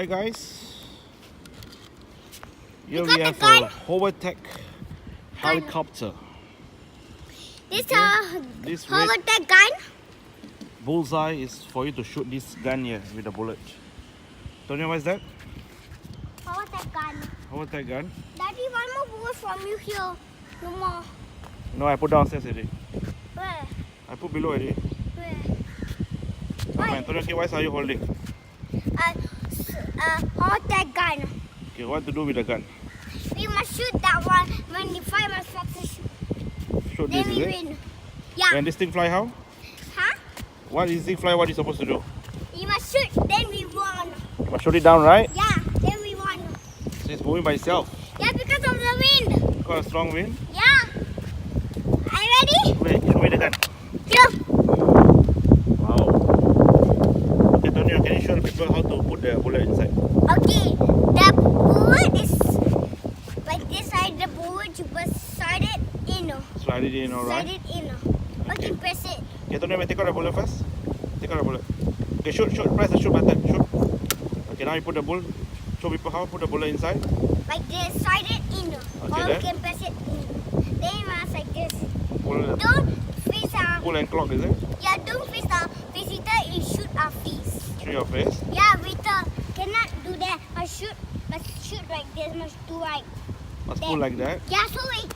guys, here we have a HoverTech helicopter. This This HoverTech gun. bullseye is for you to shoot this gun here with a bullet. Tonya, what is that? HoverTech gun. HoverTech gun? Daddy, one more bullet from you here. No more. No, I put downstairs already. Where? I put below already. Where? Come on, Tonya, okay, what are you holding? HoverTech gun. Okay, what to do with the gun? We must shoot that one when the fire must shoot. Shoot Then this, we is it? win. Yeah. When this thing fly, how? Huh? What is this thing fly? What are you supposed to do? You must shoot. Then we won. You must shoot it down, right? Yeah. Then we won. So it's moving by itself. Yeah, because of the wind. Got a strong wind. Yeah. Are you ready? Wait, show me the gun. Go. Wow. Okay, Tonya, can you show people how to put the bullet inside? Okay. The bullet is like this side. The bullet you must slide it in. Slide it in, alright? Slide it in. Okay, press it. Okay, Tonya, take out the bullet first. Take out the bullet. Okay, shoot. Press the shoot button. Shoot. Okay, now you put the bullet. Show people how to put the bullet inside. Like this, slide it in. Okay, Or then? you can press it in. Then you must like this. Pull Don't and clock, is it? Yeah, don't face the visitor. You shoot our face. Shoot your face. Yeah, cannot do that. Must shoot like this. Must do like. Must pull like that. Yeah, so you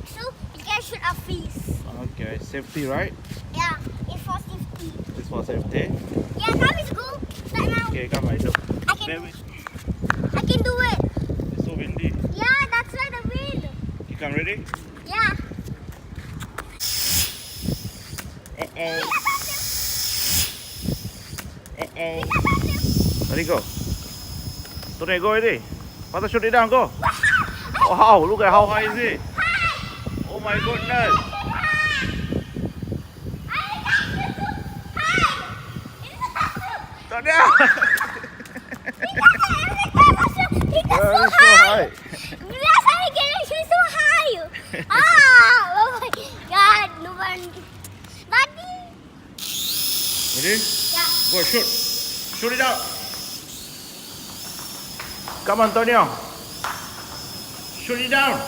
can shoot our face. Okay, safety, right? Yeah, it's for safety. This for safety. Yeah, come let's go. Right now. Okay, come on, do. I can do it. It's so windy. Yeah, that's why the wind. You come ready? Yeah. Ready, go. Today, go already. Faster, shoot it down, go. Wow, look at how high is it. Oh my goodness. Tonya! It's so high. Yes, I get it. She's so high. Oh my God. No one. Daddy. Ready? Yeah. Go, shoot. Shoot it out. Come on, Tonya. Shoot it down.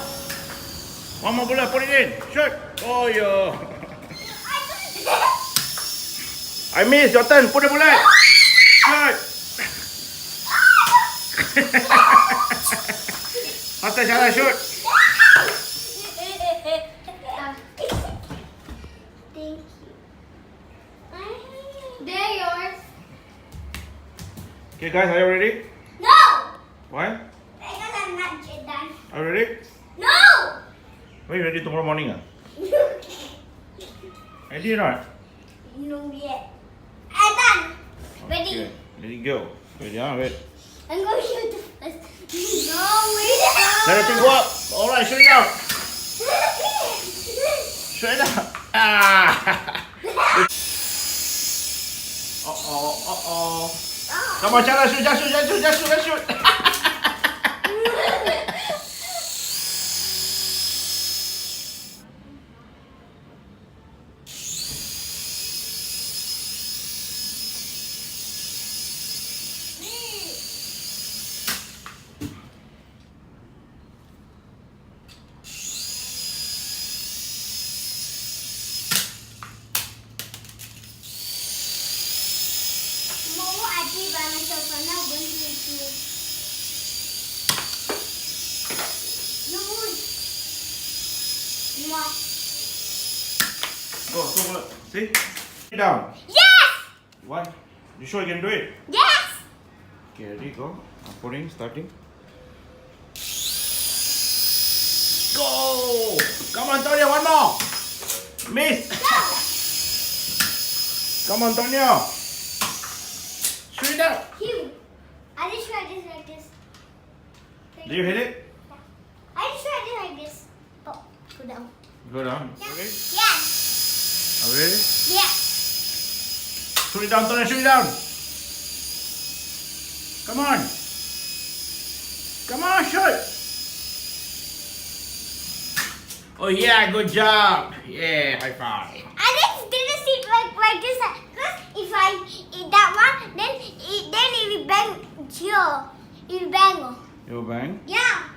One more bullet, put it in. Shoot. Oh, yo. I missed. Your turn. Put the bullet. Shoot. Faster, Shara, shoot. Thank you. They're yours. Okay, guys, are you ready? No. Why? Because I'm not yet done. Are you ready? No. Are you ready tomorrow morning? Ready or not? No yet. I'm done. Ready? Okay, ready, go. Ready, wait. I'm going to shoot the first. No, wait. Let the thing go up. Alright, shoot it out. Shoot it out. Ah. Uh-oh. Come on, Shara, shoot, just shoot. Tomorrow I play by myself and now I'm going to make you. No wood. No. Go, bullet. See? Sit down. Yes! What? You sure you can do it? Yes! Okay, ready, go. I'm putting, starting. Go! Come on, Tonya, one more. Miss. Come on, Tonya. Shoot it down. Hugh, I just tried this like this. Do you hit it? I just tried it like this. Oh, go down. Go down. Yeah. Okay. Yes. Are you ready? Yes. Shoot it down, Tonya, shoot it down. Come on. Come on, shoot. Oh yeah, good job. Yeah, high five. I just didn't see it like this. Because if I eat that one, then it will bang here. You bang. You bang. Yeah.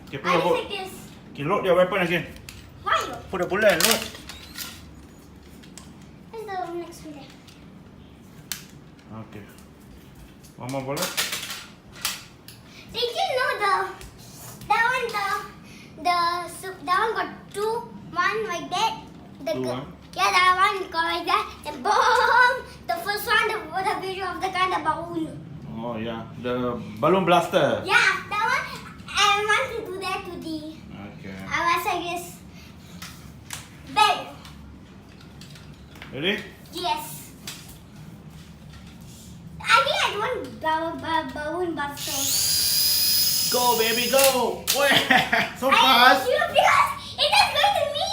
Okay, I put like this. okay, load your weapon again. Why? Put the bullet and load. Where's the next one there? Okay. One more bullet. Did you know that one got one like that? Two, huh? Yeah, that one got like that. And boom! The first one, the video of the kind of balloon. Oh yeah, the balloon blaster. Yeah, that one. I want to do that today. Okay. I was like this. Bang! Ready? Yes. I think I want balloon buster. Go baby, go! So I fast. you because it just going to me.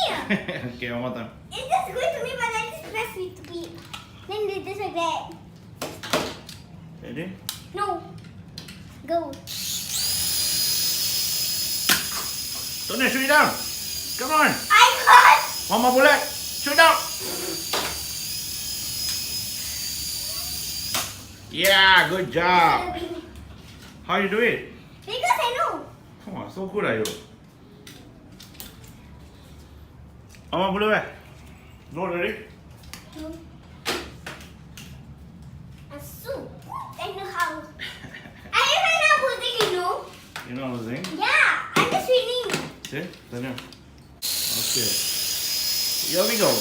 Okay, one more time. It's just going to me, but I just press it to be. Then they just like that. Ready? No. Go. Don't shoot it down. Come on. I got. One more bullet. Shoot down. Yeah, good job. How you do it? Because I know. Come on, so good are you? One more bullet. Load ready? No. I'm so good. I know how. I even know who's you know. You know what I'm saying? Yeah, I'm just winning. See? Turn here. Okay. Here we go.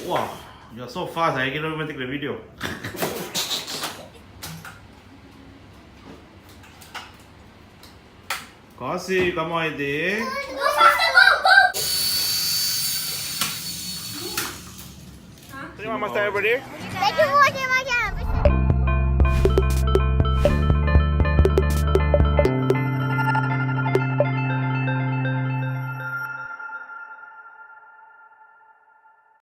Wow, you're so fast. I cannot even take the video. Kasi, come on, Eddie. Go faster, go, go. Terima kasih everybody. Thank you for watching my channel.